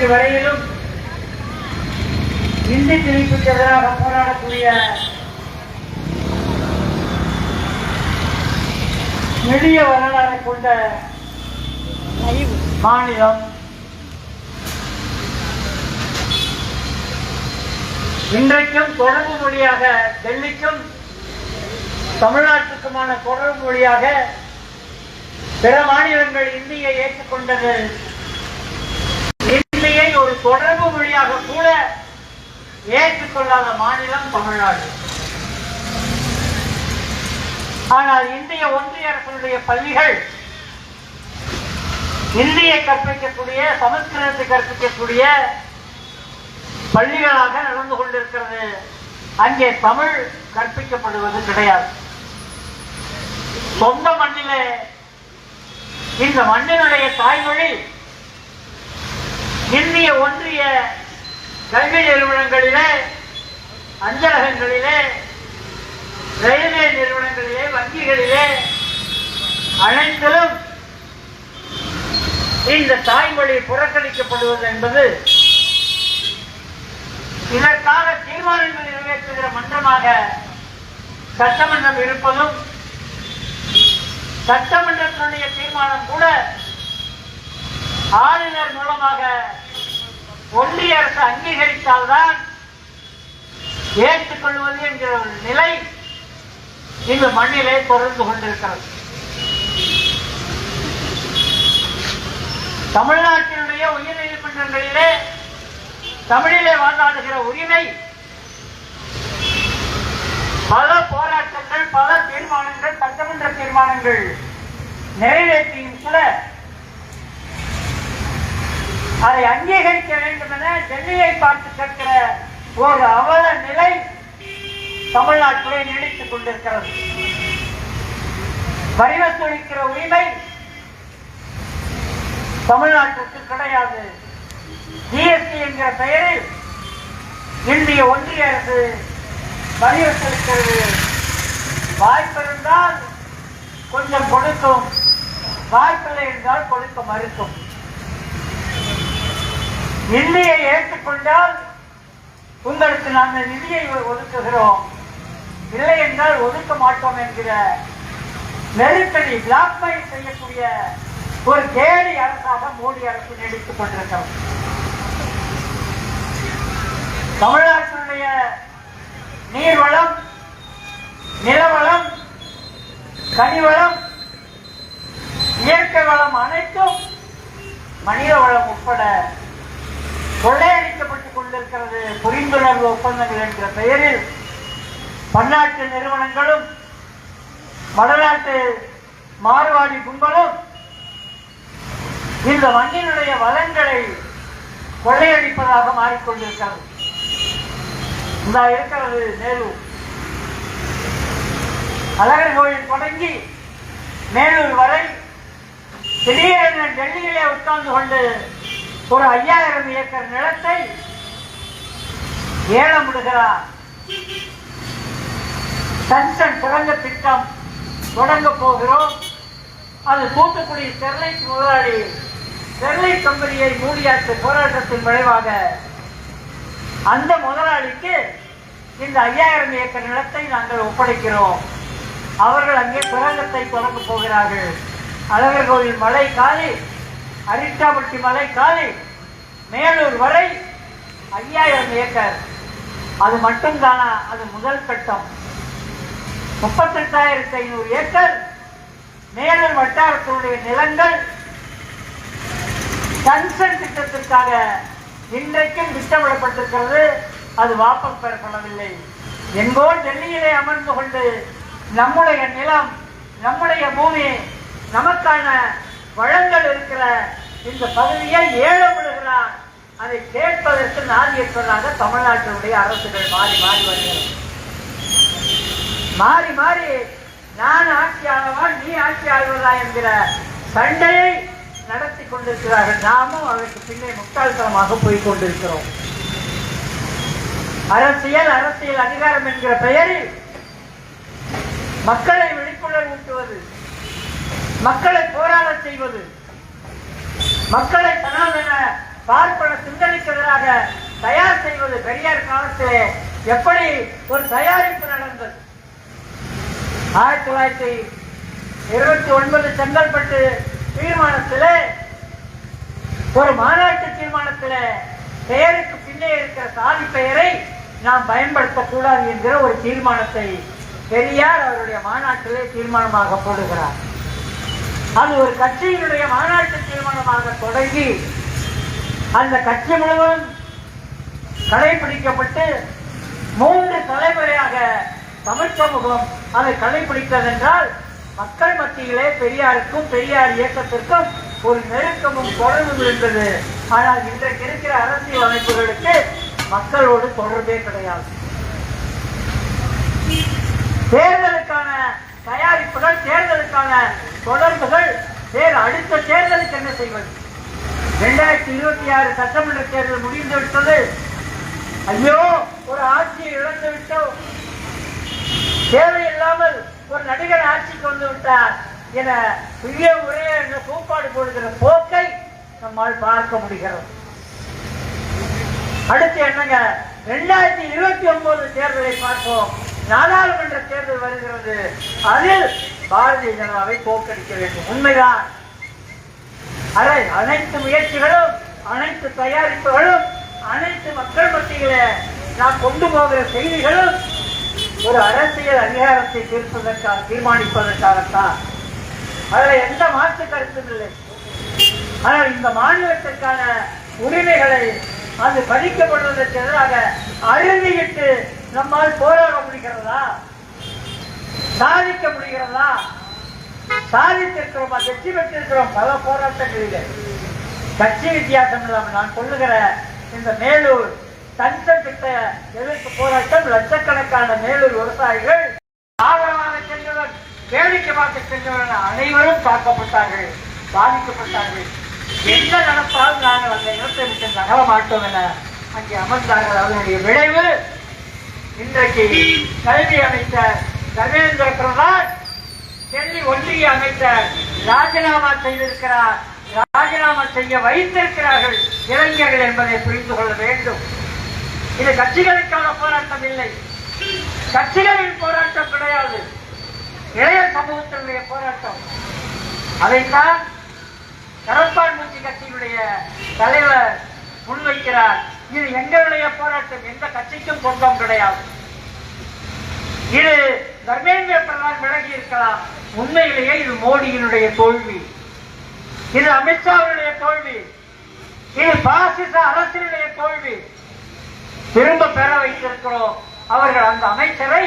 இன்றைக்கு வரையிலும் இந்தி திணிப்புக்கு எதிராக போராடக்கூடிய நெடிய வரலாறை கொண்ட மாநிலம் இன்றைக்கும் தொடர்பு மொழியாக டெல்லிக்கும் தமிழ்நாட்டுக்குமான தொடர்பு மொழியாக பிற மாநிலங்கள் இந்தியை ஏற்றுக்கொண்டது. இந்தியை ஒரு தொடர்பு மொழியாக கூட ஏற்றுக்கொள்ளாத மாநிலம் தமிழ்நாடு. ஆனால் இந்திய ஒன்றிய அரசுடைய பள்ளிகள் இந்தியை கற்பிக்கக்கூடிய, சமஸ்கிருதத்தை கற்பிக்கக்கூடிய பள்ளிகளாக நடந்து கொண்டிருக்கிறது. அங்கே தமிழ் கற்பிக்கப்படுவது கிடையாது. சொந்த மண்ணிலே, இந்த மண்ணினுடைய தாய்மொழி இந்திய ஒன்றிய கல்வி நிறுவனங்களிலே, அஞ்சலகங்களிலே, ரயில்வே நிறுவனங்களிலே, வங்கிகளிலே அனைத்திலும் இந்த தாய்மொழி புறக்கணிக்கப்படுவது என்பது இதற்காக தீர்மானங்கள் நிறைவேற்றுகிற மன்றமாக சட்டமன்றம் இருப்பதும், சட்டமன்றத்தினுடைய தீர்மானம் கூட ஆளுநர் மூலமாக ஒன்றிய அரசு அங்கீகரித்தால்தான் ஏற்றுக்கொள்வது என்கிற ஒரு நிலை இந்த மண்ணிலே தொடர்ந்து கொண்டிருக்கிறது. தமிழ்நாட்டினுடைய உயர் நீதிமன்றங்களிலே தமிழிலே வாதாடுகிற உரிமை பல போராட்டங்கள், பல தீர்மானங்கள், சட்டமன்ற தீர்மானங்கள் நிறைவேற்றியும் கூட அதை அங்கீகரிக்க வேண்டும் என டெல்லியை பார்த்து கேட்கிற ஒரு அவல நிலை தமிழ்நாட்டிலே நீடித்துக் கொண்டிருக்கிறது. வரி வசூலிக்கிற உரிமை தமிழ்நாட்டிற்கு கிடையாது. ஜிஎஸ்டி என்கிற பெயரில் இந்திய ஒன்றிய அரசு வரி வசூலிக்கிறது. வாய்ப்பிருந்தால் கொஞ்சம் கொடுக்கும், வாய்ப்பில்லை என்றால் கொடுக்க மறுக்கும். இந்தியை ஏற்றுக்கொண்டால் உங்களுக்கு நாங்கள் நிதியை ஒதுக்குகிறோம், இல்லை என்றால் ஒதுக்க மாட்டோம் என்கிற நெருக்கடி, பிளாக்மெயில் செய்யக்கூடிய ஒரு கேலி அரசாக மோடி அரசு நீடித்துக் கொண்டிருக்கிறது. தமிழ்நாட்டினுடைய நீர்வளம், நிலவளம், கனிவளம், இயற்கை வளம் அனைத்தும் மனித வளம் உட்பட கொள்ளையடிக்கப்பட்டுக் கொண்டிருக்கிறது. புரிந்துணர்வு ஒப்பந்தங்கள் என்ற பெயரில் பன்னாட்டு நிறுவனங்களும் வடநாட்டு மார்வாடி கும்பலும் இந்த மண்ணினுடைய வளங்களை கொள்ளையடிப்பதாக மாறிக்கொண்டிருக்கிறது. இந்த இருக்கிறது மேலூர், அழகர் கோயில் தொடங்கி மேலூர் வரை திடீரென டெல்லியிலே உட்கார்ந்து கொண்டு ஒரு 5000 ஏக்கர் நிலத்தை ஏலம் விடுகிறார். டங்ஸ்டன் சுரங்க திட்டம் தொடங்க போகிறோம். அது தூத்துக்குடி ஸ்டெர்லைட் முதலாளி ஸ்டெர்லைட் கம்பெனியை மூடியாற்ற போராட்டத்தின் விளைவாக அந்த முதலாளிக்கு இந்த 5000 ஏக்கர் நிலத்தை நாங்கள் ஒப்படைக்கிறோம். அவர்கள் அங்கே சுரங்கத்தை தொடங்க போகிறார்கள். அழகர் கோவில் மலை காலி, அரிட்டாபட்டி மலை காலி, மேலூர் வரை 5000 ஏக்கர். அது மட்டும்தானா? அது முதல் கட்டம். 38,500 ஏக்கர் மேலூர் வட்டாரத்தினுடைய நிலங்கள் டங்ஸ்டன் திட்டத்திற்காக இன்றைக்கும் திட்டமிடப்பட்டிருக்கிறது. அது வாபஸ் பெறப்படவில்லை. எங்கோ டெல்லியிலே அமர்ந்து கொண்டு நம்முடைய நிலம், நம்முடைய பூமி, நமக்கான வளங்கள் இருக்கிற இந்த பகுதியை ஏலம் விடுகிறார். அதை கேட்பதற்கு நாதியற்றதாக தமிழ்நாட்டினுடைய அரசுகள் மாறி மாறி வருகிறது. மாறி மாறி நான் ஆட்சி ஆளவா, நீ ஆட்சி ஆள்வதா என்கிற சண்டையை நடத்தி கொண்டிருக்கிறார்கள். நாமும் அதற்கு பின்னே முட்டாள்தனமாக போய் கொண்டிருக்கிறோம். அரசியல், அரசியல் அதிகாரம் என்கிற பெயரில் மக்களை விழிப்புணர்வு ஊட்டுவது, மக்களை போராட செய்வது, மக்களை தனவென பார்ப்பன சிந்தனைக்கு எதிராக தயார் செய்வது பெரியார் காலத்திலே எப்படி ஒரு தயாரிப்பு நடந்தது. 1929 செங்கல்பட்டு தீர்மானத்திலே, ஒரு மாநாட்டு தீர்மானத்திலே பெயருக்கு பின்னே இருக்கிற சாதி பெயரை நாம் பயன்படுத்தக்கூடாது என்கிற ஒரு தீர்மானத்தை பெரியார் அவருடைய மாநாட்டிலே தீர்மானமாக போடுகிறார். அது ஒரு கட்சியினுடைய மாநாட்டு தீர்மானமாக தொடங்கி அந்த கட்சி முழுவதும் கடைபிடிக்கப்பட்டு 3 தலைமுறையாக தமிழ் சமூகம் அதை கடைபிடித்தது என்றால் மக்கள் மத்தியிலே பெரியாருக்கும் பெரியார் இயக்கத்திற்கும் ஒரு நெருக்கமும் தொடர்பும் இருந்தது. ஆனால் இன்றைக்கு இருக்கிற அரசியல் அமைப்புகளுக்கு மக்களோடு தொடர்பே கிடையாது. தேர்தலுக்கான தயாரிப்புகள், தேர்தலுக்கான தொடர்புகள், அடுத்த தேர்தலுக்கு என்ன செய்வது? 2026 சட்டமன்ற தேர்தல் முடிந்து விட்டது. ஐயோ, ஒரு ஆட்சியை இழந்து விட்டோம், தேவையில்லாமல் ஒரு நடிகர் ஆட்சிக்கு வந்து விட்டார் என பெரிய உரைய கூப்பாடு போடுகிற போக்கை நம்மால் பார்க்க முடிகிறது. அடுத்து என்னங்க, 2029 தேர்தலை பார்ப்போம். நாடாளுமன்ற தேர்தல் வருகிறது. அதில் பாரதிய ஜனதாவை தோற்கடிக்க வேண்டும். உண்மைதான். அனைத்து முயற்சிகளும், அனைத்து தயாரிப்புகளும், அனைத்து மக்கள் மத்தியிலே நாம் கொண்டு போகிற செய்திகளும் ஒரு அரசியல் அதிகாரத்தை தீர்மானிப்பதற்காகத்தான். அதில் எந்த மாற்று கருத்தும் இல்லை. ஆனால் இந்த மாநிலத்திற்கான உரிமைகளை அது பறிக்கப்படுவதற்கு எதிராக அழுதியிட்டு நம்மால் போராட முடிகிறதா? சாதிக்க முடிகிறதா? சாதித்திருக்கிறோமா? வெற்றி பெற்றிருக்கிறோம் பல போராட்டங்களிலே. கட்சி வித்தியாசம் இல்லாமல் நான் சொல்லுகிற இந்த மேலூர் தஞ்சம் திட்ட எதிர்ப்பு போராட்டம், லட்சக்கணக்கான மேலூர் விவசாயிகள் ஆதரவாக சென்றவர், வேடிக்கை பார்க்க சென்றவர் அனைவரும் தாக்கப்பட்டார்கள், பாதிக்கப்பட்டார்கள். என்ன நடந்தாலும் நாங்கள் அந்த இடத்தை விட்டு நகர மாட்டோம் என அங்கே அமர்ந்தார்கள். அதனுடைய விளைவு இன்றைக்கு கல்வி அமைச்சர் தர்மேந்திர பிரதான் டெல்லி ஒன்றிய அமைச்சர் ராஜினாமா செய்திருக்கிறார். ராஜினாமா செய்ய வைத்திருக்கிறார்கள் இளைஞர்கள் என்பதை புரிந்து கொள்ள வேண்டும். இது கட்சிகளுக்கான போராட்டம் இல்லை, கட்சிகளின் போராட்டம் கிடையாது, இளைய சமூகத்தினுடைய போராட்டம். அதைத்தான் கரப்பான்பூச்சி கட்சியினுடைய தலைவர் முன்வைக்கிறார். இது எங்களுடைய போராட்டம், எந்த கட்சிக்கும் சொந்தம் கிடையாது. இது தர்மேந்திர பிரதான் விலகி இருக்கலாம், உண்மையிலேயே இது மோடியினுடைய தோல்வி, இது அமித்ஷாவுடைய தோல்வி, இது பாசிச அரசினுடைய தோல்வி. திரும்ப பெற வைத்திருக்கிறோம். அவர்கள் அந்த அமைச்சரை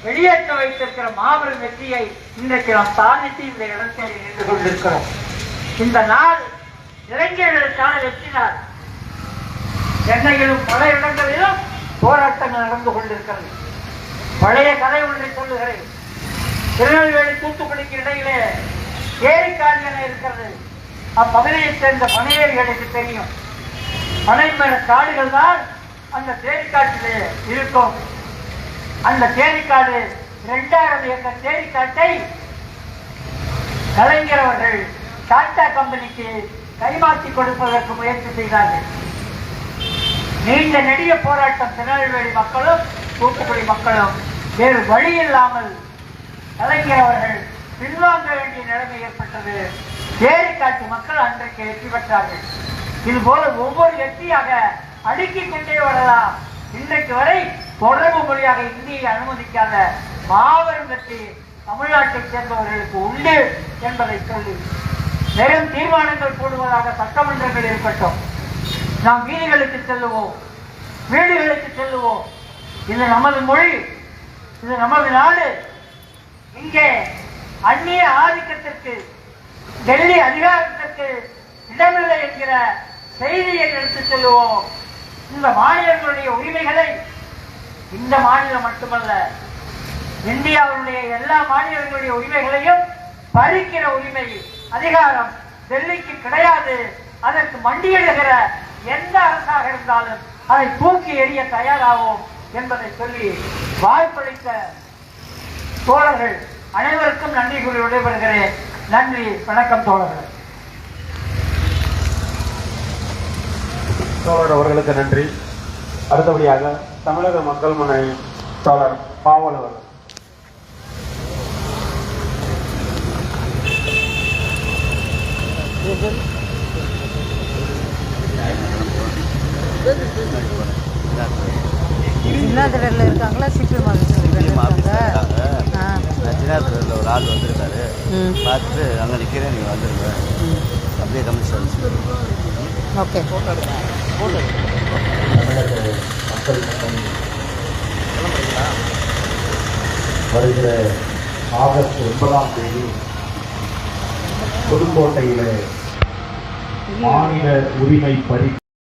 வெளியேற்ற வைத்திருக்கிற மாபெரும் வெற்றியை இன்றைக்கு நாம் சாதித்து இந்த இடத்தில் நின்று கொண்டிருக்கிறோம். இந்த நாள் இளைஞர்களுக்கான வெற்றி நாள். சென்னையிலும் பல இடங்களிலும் போராட்டங்கள் நடந்து கொண்டிருக்கிறது. பழைய கதை ஒன்றை சொல்லுகிறேன். திருநெல்வேலி தூத்துக்குடிக்கு இடையிலே ஏரிக்காடு என இருக்கிறது. அப்பகுதியைச் சேர்ந்த பனையேரிகளுக்கு தெரியும். பனைமர காடுகள் தான் அந்த தேரிக்காட்டிலே இருக்கும். அந்த தேரிக்காடு 2000 ஏக்கர் தேரிக்காட்டை கலைஞரவர்கள் டாடா கம்பெனிக்கு கைமாற்றி கொடுப்பதற்கு முயற்சி செய்தார்கள். நீண்ட நெடிய போராட்டம். திருநெல்வேலி மக்களும் தூத்துக்குடி மக்களும் வேறு வழி இல்லாமல் கலைஞரவர்கள் பின்வாங்க வேண்டிய நிலைமை ஏற்பட்டது. தேரிக்காட்டு மக்கள் அன்றைக்கு வெற்றி பெற்றார்கள். இதுபோல ஒவ்வொரு வெற்றியாக அடுக்கிக் கொண்டே வரலாம். இன்றைக்கு வரை தொடர்பு மொழியாக இந்தியை அனுமதிக்காத மாபெரும் வெற்றி தமிழ்நாட்டைச் சேர்ந்தவர்களுக்கு உண்டு என்பதை சொல்லி வெறும் தீர்மானங்கள் போடுவதாக சட்டமன்றங்கள் இருக்கட்டும், நாம் வீதிகளுக்கு செல்லுவோம், வீடுகளுக்கு செல்லுவோம். இது நமது மொழி, இது நமது நாடு. இங்கே அந்நிய ஆதிக்கத்திற்கு, டெல்லி அதிகாரத்திற்கு இடமில்லை என்கிற செய்தியை எடுத்து செல்லுவோம். இந்த மாநிலங்களுடைய உரிமைகளை இந்த மாநிலம் மட்டுமல்ல, இந்தியாவுடைய எல்லா மாநிலங்களுடைய உரிமைகளையும் பறிக்கிற உரிமை, அதிகாரம் டெல்லிக்கு கிடையாது. அதற்கு மண்டியிடுகிற எந்த அரசாக இருந்தாலும் அதை தூக்கி எறிய தயாராகும் என்பதை சொல்லி வாய்ப்பளித்த தோழர்கள் அனைவருக்கும் நன்றி கூறி விடைபெறுகிறேன். நன்றி, வணக்கம் தோழர்கள். தோழர் அவர்களுக்கு நன்றி. அடுத்தபடியாக தமிழக மக்கள் முன்னணி தோழர் பாவல் அவர்கள். சின்னாதிரியில் இருக்காங்களா? சிபிஎம் சின்னாதிரியில் ஒரு ஆள் வந்திருக்காரு, பார்த்துட்டு அங்கே நிற்கிறேன், நீங்கள் வந்துருங்க அப்படியே கமிஷன். ஓகே. வருகிற ஆகஸ்ட் 9ஆம் தேதி புதுக்கோட்டையிலே மாநில உரிமை பறி